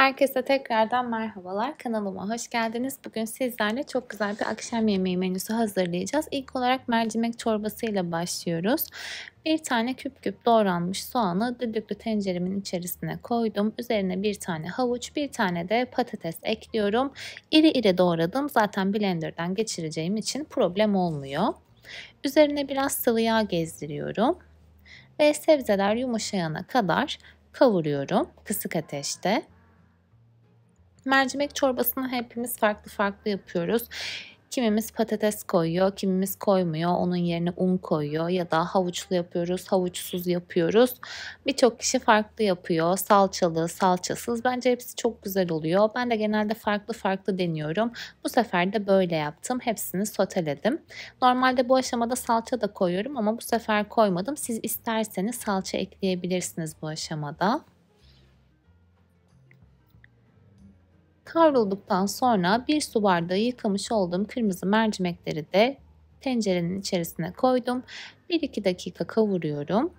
Herkese tekrardan merhabalar. Kanalıma hoş geldiniz. Bugün sizlerle çok güzel bir akşam yemeği menüsü hazırlayacağız. İlk olarak mercimek çorbasıyla başlıyoruz. Bir tane küp küp doğranmış soğanı düdüklü tenceremin içerisine koydum. Üzerine bir tane havuç, bir tane de patates ekliyorum. İri iri doğradım. Zaten blenderdan geçireceğim için problem olmuyor. Üzerine biraz sıvı yağ gezdiriyorum. Ve sebzeler yumuşayana kadar kavuruyorum kısık ateşte. Mercimek çorbasını hepimiz farklı farklı yapıyoruz. Kimimiz patates koyuyor, kimimiz koymuyor. Onun yerine un koyuyor ya da havuçlu yapıyoruz, havuçsuz yapıyoruz. Birçok kişi farklı yapıyor. Salçalı, salçasız. Bence hepsi çok güzel oluyor. Ben de genelde farklı farklı deniyorum. Bu sefer de böyle yaptım. Hepsini soteledim. Normalde bu aşamada salça da koyuyorum ama bu sefer koymadım. Siz isterseniz salça ekleyebilirsiniz bu aşamada. Kavrulduktan sonra 1 su bardağı yıkamış olduğum kırmızı mercimekleri de tencerenin içerisine koydum. 1-2 dakika kavuruyorum.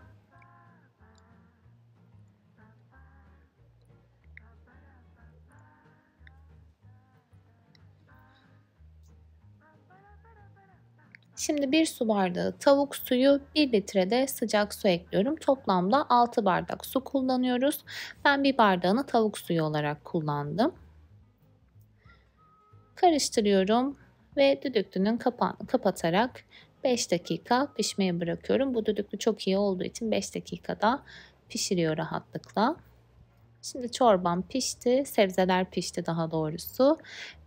Şimdi 1 su bardağı tavuk suyu, 1 litre de sıcak su ekliyorum. Toplamda 6 bardak su kullanıyoruz. Ben bir bardağını tavuk suyu olarak kullandım. Karıştırıyorum ve düdüklünün kapağını kapatarak 5 dakika pişmeye bırakıyorum. Bu düdüklü çok iyi olduğu için 5 dakikada pişiriyor rahatlıkla. Şimdi çorbam pişti, sebzeler pişti daha doğrusu.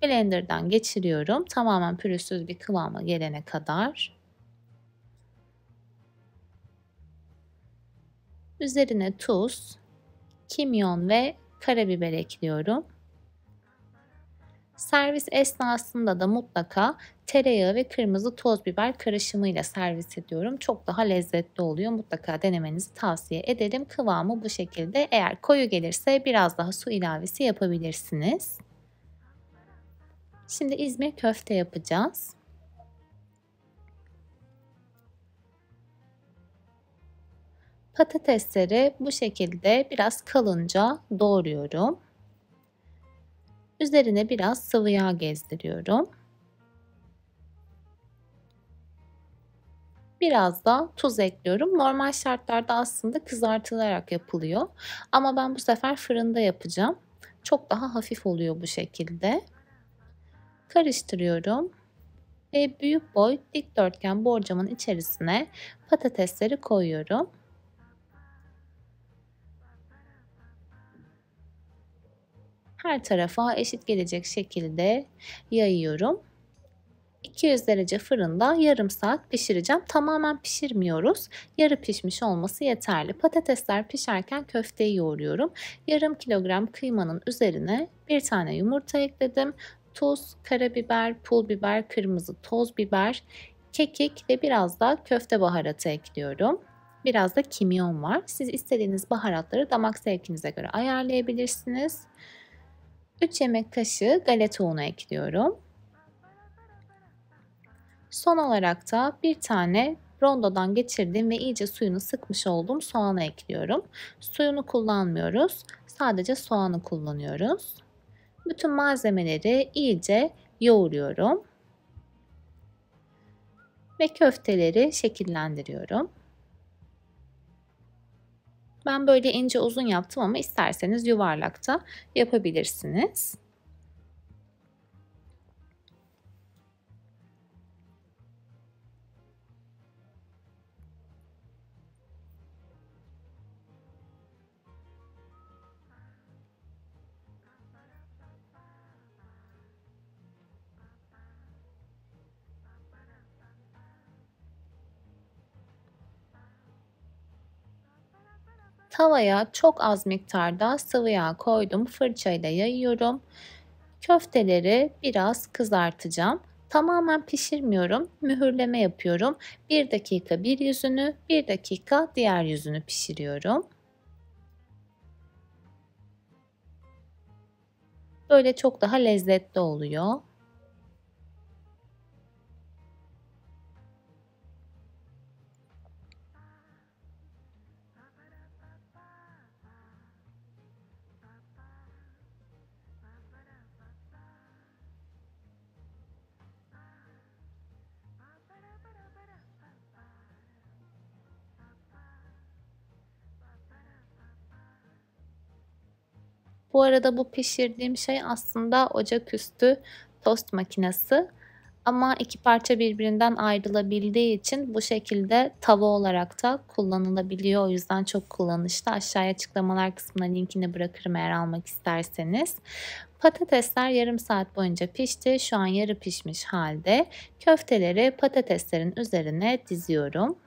Blender'dan geçiriyorum. Tamamen pürüzsüz bir kıvama gelene kadar. Üzerine tuz, kimyon ve karabiber ekliyorum. Servis esnasında da mutlaka tereyağı ve kırmızı toz biber karışımıyla servis ediyorum. Çok daha lezzetli oluyor. Mutlaka denemenizi tavsiye ederim. Kıvamı bu şekilde. Eğer koyu gelirse biraz daha su ilavesi yapabilirsiniz. Şimdi İzmir köfte yapacağız. Patatesleri bu şekilde biraz kalınca doğruyorum. Üzerine biraz sıvı yağ gezdiriyorum. Biraz da tuz ekliyorum. Normal şartlarda aslında kızartılarak yapılıyor. Ama ben bu sefer fırında yapacağım. Çok daha hafif oluyor bu şekilde. Karıştırıyorum. Ve büyük boy dikdörtgen borcamın içerisine patatesleri koyuyorum. Her tarafa eşit gelecek şekilde yayıyorum. 200 derece fırında yarım saat pişireceğim. Tamamen pişirmiyoruz. Yarı pişmiş olması yeterli. Patatesler pişerken köfteyi yoğuruyorum. Yarım kilogram kıymanın üzerine bir tane yumurta ekledim. Tuz, karabiber, pul biber, kırmızı toz biber, kekik ve biraz da köfte baharatı ekliyorum. Biraz da kimyon var. Siz istediğiniz baharatları damak zevkinize göre ayarlayabilirsiniz. 3 yemek kaşığı galeta unu ekliyorum. Son olarak da bir tane rondodan geçirdiğim ve iyice suyunu sıkmış olduğum soğanı ekliyorum. Suyunu kullanmıyoruz. Sadece soğanı kullanıyoruz. Bütün malzemeleri iyice yoğuruyorum. Ve köfteleri şekillendiriyorum. Ben böyle ince uzun yaptım ama isterseniz yuvarlak da yapabilirsiniz. Tavaya çok az miktarda sıvı yağ koydum. Fırçayla yayıyorum. Köfteleri biraz kızartacağım. Tamamen pişirmiyorum. Mühürleme yapıyorum. 1 dakika bir yüzünü, 1 dakika diğer yüzünü pişiriyorum. Böyle çok daha lezzetli oluyor. Bu arada bu pişirdiğim şey aslında ocaküstü tost makinesi. Ama iki parça birbirinden ayrılabildiği için bu şekilde tava olarak da kullanılabiliyor. O yüzden çok kullanışlı. Aşağıya açıklamalar kısmına linkini bırakırım eğer almak isterseniz. Patatesler yarım saat boyunca pişti. Şu an yarı pişmiş halde. Köfteleri patateslerin üzerine diziyorum.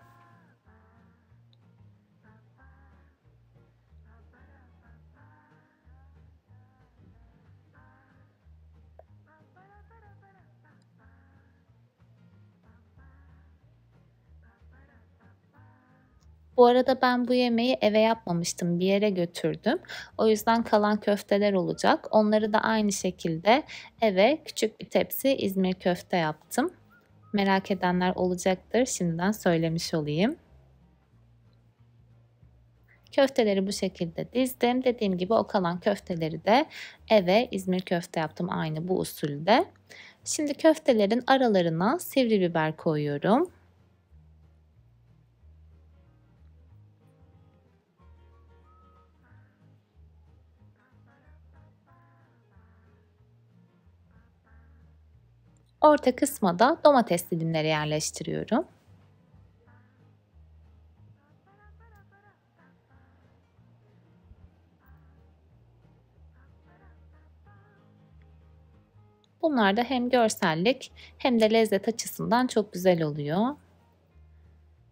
Bu arada ben bu yemeği eve yapmamıştım, bir yere götürdüm. O yüzden kalan köfteler olacak. Onları da aynı şekilde eve küçük bir tepsi İzmir köfte yaptım. Merak edenler olacaktır. Şimdiden söylemiş olayım. Köfteleri bu şekilde dizdim. Dediğim gibi o kalan köfteleri de eve İzmir köfte yaptım aynı bu usulde. Şimdi köftelerin aralarına sivri biber koyuyorum. Orta kısma da domates dilimleri yerleştiriyorum. Bunlar da hem görsellik hem de lezzet açısından çok güzel oluyor.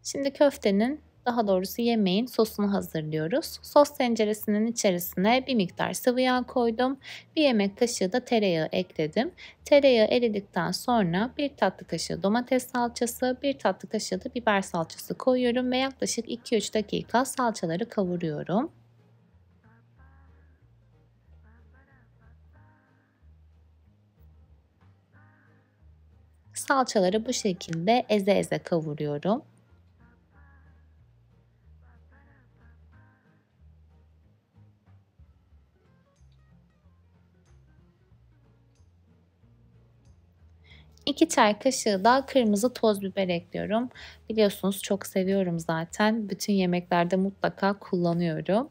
Şimdi köftenin, daha doğrusu yemeğin sosunu hazırlıyoruz. Sos tenceresinin içerisine bir miktar sıvı yağ koydum. Bir yemek kaşığı da tereyağı ekledim. Tereyağı eridikten sonra bir tatlı kaşığı domates salçası, bir tatlı kaşığı da biber salçası koyuyorum ve yaklaşık 2-3 dakika salçaları kavuruyorum. Salçaları bu şekilde eze eze kavuruyorum. İki çay kaşığı da kırmızı toz biber ekliyorum. Biliyorsunuz çok seviyorum zaten. Bütün yemeklerde mutlaka kullanıyorum.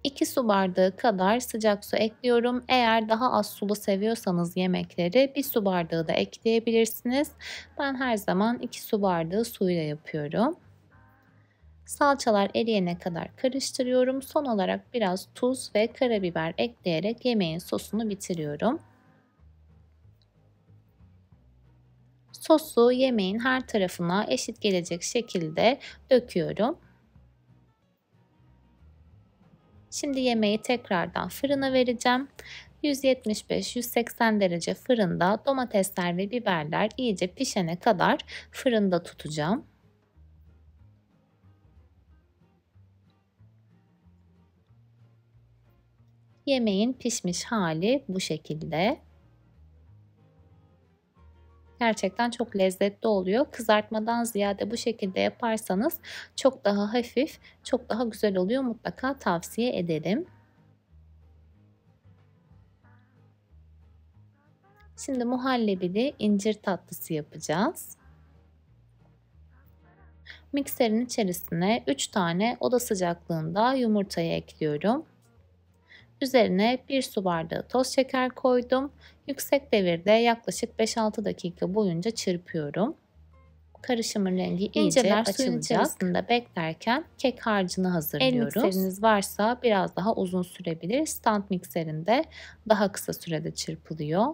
2 su bardağı kadar sıcak su ekliyorum. Eğer daha az sulu seviyorsanız yemekleri 1 su bardağı da ekleyebilirsiniz. Ben her zaman 2 su bardağı suyla yapıyorum. Salçalar eriyene kadar karıştırıyorum. Son olarak biraz tuz ve karabiber ekleyerek yemeğin sosunu bitiriyorum. Sosu yemeğin her tarafına eşit gelecek şekilde döküyorum. Şimdi yemeği tekrardan fırına vereceğim. 175-180 derece fırında domatesler ve biberler iyice pişene kadar fırında tutacağım. Yemeğin pişmiş hali bu şekilde. Gerçekten çok lezzetli oluyor. Kızartmadan ziyade bu şekilde yaparsanız çok daha hafif, çok daha güzel oluyor. Mutlaka tavsiye ederim. Şimdi muhallebili incir tatlısı yapacağız. Mikserin içerisine 3 tane oda sıcaklığında yumurtayı ekliyorum. Üzerine 1 su bardağı toz şeker koydum. Yüksek devirde yaklaşık 5-6 dakika boyunca çırpıyorum. Karışımın rengi iyice İncirler açılacak. suyun içerisinde beklerken kek harcını hazırlıyoruz. El mikseriniz varsa biraz daha uzun sürebilir. Stand mikserinde daha kısa sürede çırpılıyor.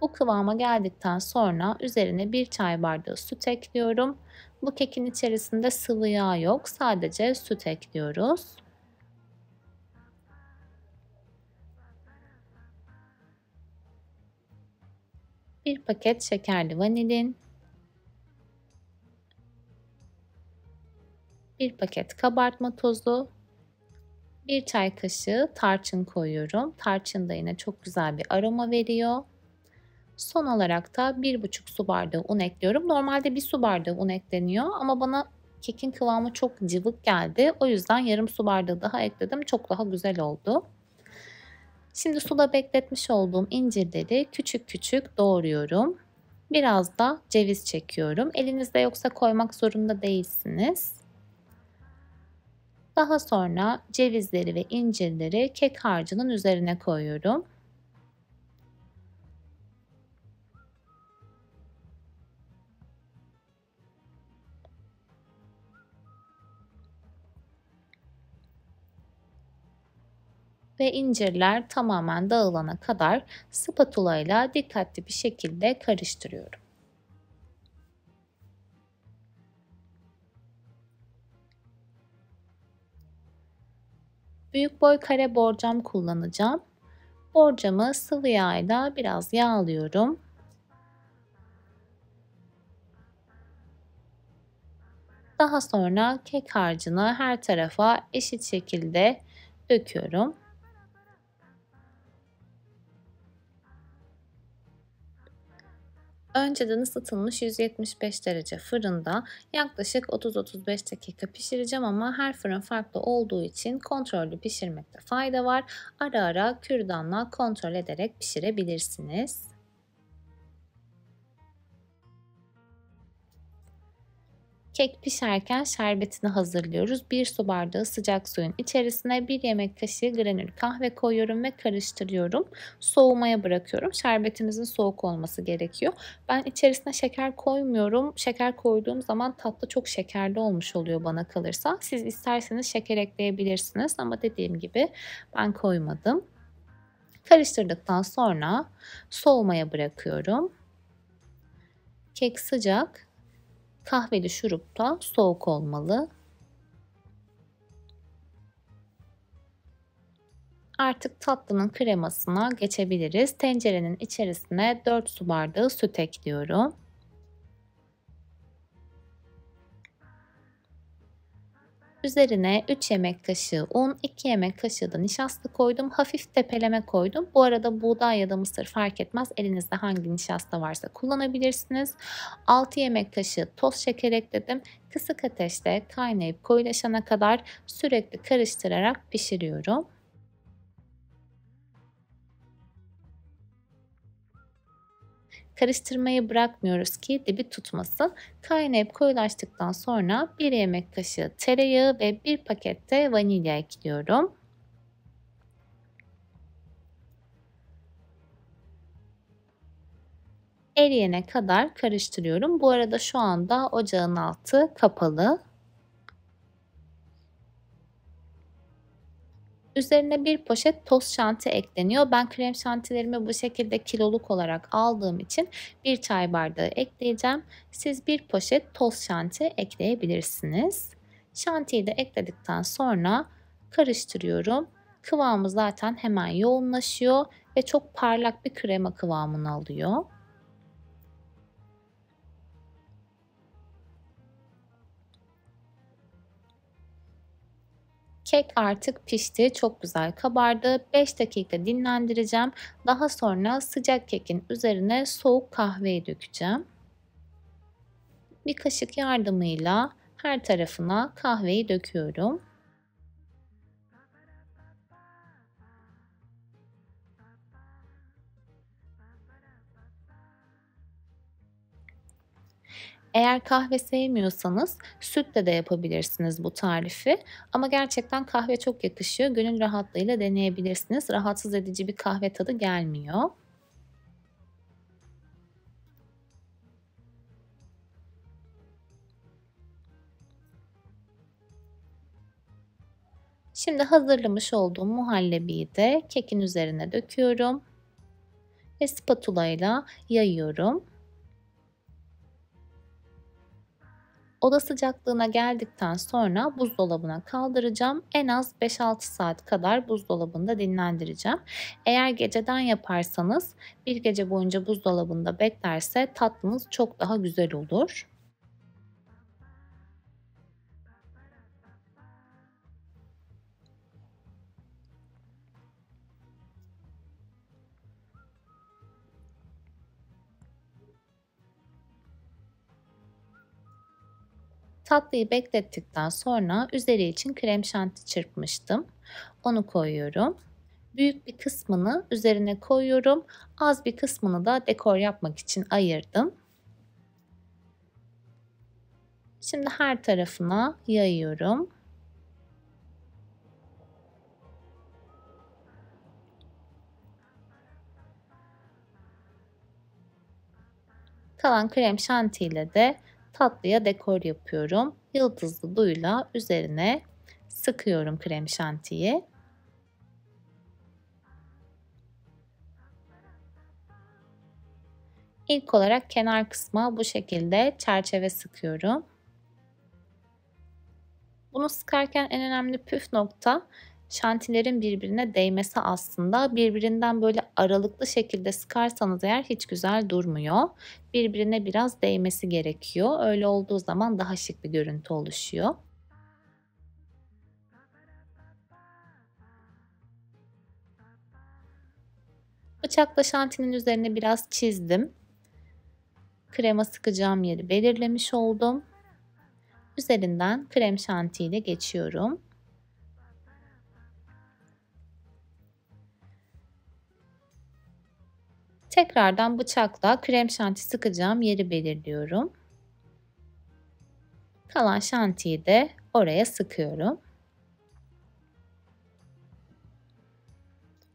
Bu kıvama geldikten sonra üzerine 1 çay bardağı süt ekliyorum. Bu kekin içerisinde sıvı yağ yok, sadece süt ekliyoruz. Bir paket şekerli vanilin, bir paket kabartma tozu, bir çay kaşığı tarçın koyuyorum. Tarçın da yine çok güzel bir aroma veriyor. Son olarak da 1,5 su bardağı un ekliyorum. Normalde 1 su bardağı un ekleniyor ama bana kekin kıvamı çok cıvık geldi. O yüzden yarım su bardağı daha ekledim. Çok daha güzel oldu. Şimdi suda bekletmiş olduğum incirleri küçük küçük doğruyorum. Biraz da ceviz çekiyorum. Elinizde yoksa koymak zorunda değilsiniz. Daha sonra cevizleri ve incirleri kek harcının üzerine koyuyorum. Ve incirler tamamen dağılana kadar spatula ile dikkatli bir şekilde karıştırıyorum. Büyük boy kare borcam kullanacağım. Borcamı sıvı yağ biraz yağlıyorum. Daha sonra kek harcını her tarafa eşit şekilde döküyorum. Önceden ısıtılmış 175 derece fırında yaklaşık 30-35 dakika pişireceğim ama her fırın farklı olduğu için kontrollü pişirmekte fayda var. Ara ara kürdanla kontrol ederek pişirebilirsiniz. Kek pişerken şerbetini hazırlıyoruz. 1 su bardağı sıcak suyun içerisine 1 yemek kaşığı granül kahve koyuyorum ve karıştırıyorum. Soğumaya bırakıyorum. Şerbetimizin soğuk olması gerekiyor. Ben içerisine şeker koymuyorum. Şeker koyduğum zaman tatlı çok şekerli olmuş oluyor bana kalırsa. Siz isterseniz şeker ekleyebilirsiniz ama dediğim gibi ben koymadım. Karıştırdıktan sonra soğumaya bırakıyorum. Kek sıcak. Kahveli şurup da soğuk olmalı. Artık tatlının kremasına geçebiliriz. Tencerenin içerisine 4 su bardağı süt ekliyorum. Üzerine 3 yemek kaşığı un, 2 yemek kaşığı da nişasta koydum. Hafif tepeleme koydum. Bu arada buğday ya da mısır fark etmez. Elinizde hangi nişasta varsa kullanabilirsiniz. 6 yemek kaşığı toz şeker ekledim. Kısık ateşte kaynayıp koyulaşana kadar sürekli karıştırarak pişiriyorum. Karıştırmayı bırakmıyoruz ki dibi tutmasın. Kaynayıp koyulaştıktan sonra 1 yemek kaşığı tereyağı ve 1 paket de vanilya ekliyorum. Eriyene kadar karıştırıyorum. Bu arada şu anda ocağın altı kapalı. Üzerine bir poşet toz şanti ekleniyor. Ben krem şantilerimi bu şekilde kiloluk olarak aldığım için 1 çay bardağı ekleyeceğim. Siz bir poşet toz şanti ekleyebilirsiniz. Şantiyi de ekledikten sonra karıştırıyorum. Kıvamı zaten hemen yoğunlaşıyor ve çok parlak bir krema kıvamını alıyor. Kek artık pişti, çok güzel kabardı. 5 dakika dinlendireceğim. Daha sonra sıcak kekin üzerine soğuk kahveyi dökeceğim. Bir kaşık yardımıyla her tarafına kahveyi döküyorum. Eğer kahve sevmiyorsanız sütle de yapabilirsiniz bu tarifi. Ama gerçekten kahve çok yakışıyor. Gönül rahatlığıyla deneyebilirsiniz. Rahatsız edici bir kahve tadı gelmiyor. Şimdi hazırlamış olduğum muhallebiyi de kekin üzerine döküyorum ve spatula ile yayıyorum. Oda sıcaklığına geldikten sonra buzdolabına kaldıracağım. En az 5-6 saat kadar buzdolabında dinlendireceğim. Eğer geceden yaparsanız bir gece boyunca buzdolabında beklerse tatlınız çok daha güzel olur. Tatlıyı beklettikten sonra üzeri için krem şanti çırpmıştım. Onu koyuyorum. Büyük bir kısmını üzerine koyuyorum. Az bir kısmını da dekor yapmak için ayırdım. Şimdi her tarafına yayıyorum. Kalan krem şanti ile de tatlıya dekor yapıyorum. Yıldızlı duyla üzerine sıkıyorum krem şantiyi. İlk olarak kenar kısma bu şekilde çerçeve sıkıyorum. Bunu sıkarken en önemli püf nokta şantilerin birbirine değmesi aslında. Birbirinden böyle aralıklı şekilde sıkarsanız eğer hiç güzel durmuyor. Birbirine biraz değmesi gerekiyor. Öyle olduğu zaman daha şık bir görüntü oluşuyor. Bıçakla şantinin üzerine biraz çizdim. Krema sıkacağım yeri belirlemiş oldum. Üzerinden krem şanti ile geçiyorum. Tekrardan bıçakla krem şanti sıkacağım yeri belirliyorum. Kalan şantiyi de oraya sıkıyorum.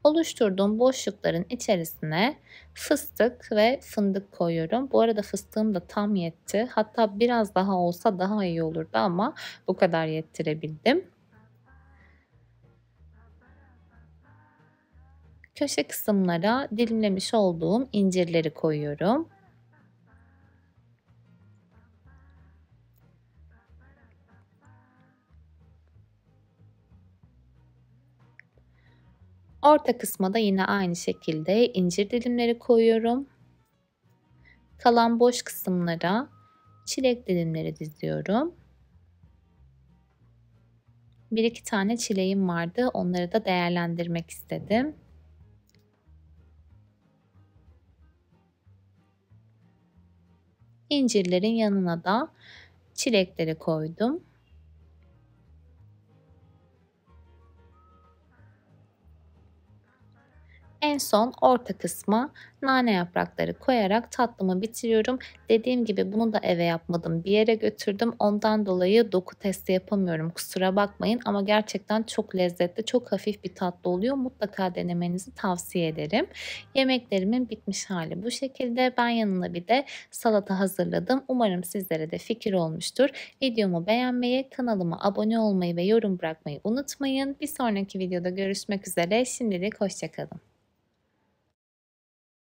Oluşturduğum boşlukların içerisine fıstık ve fındık koyuyorum. Bu arada fıstığım da tam yetti. Hatta biraz daha olsa daha iyi olurdu ama bu kadar yettirebildim. Köşe kısımlara dilimlemiş olduğum incirleri koyuyorum. Orta kısma da yine aynı şekilde incir dilimleri koyuyorum. Kalan boş kısımlara çilek dilimleri diziyorum. Bir iki tane çileğim vardı. Onları da değerlendirmek istedim. İncirlerin yanına da çilekleri koydum. En son orta kısma nane yaprakları koyarak tatlımı bitiriyorum. Dediğim gibi bunu da eve yapmadım. Bir yere götürdüm. Ondan dolayı doku testi yapamıyorum. Kusura bakmayın ama gerçekten çok lezzetli, çok hafif bir tatlı oluyor. Mutlaka denemenizi tavsiye ederim. Yemeklerimin bitmiş hali bu şekilde. Ben yanına bir de salata hazırladım. Umarım sizlere de fikir olmuştur. Videomu beğenmeyi, kanalıma abone olmayı ve yorum bırakmayı unutmayın. Bir sonraki videoda görüşmek üzere. Şimdilik hoşça kalın.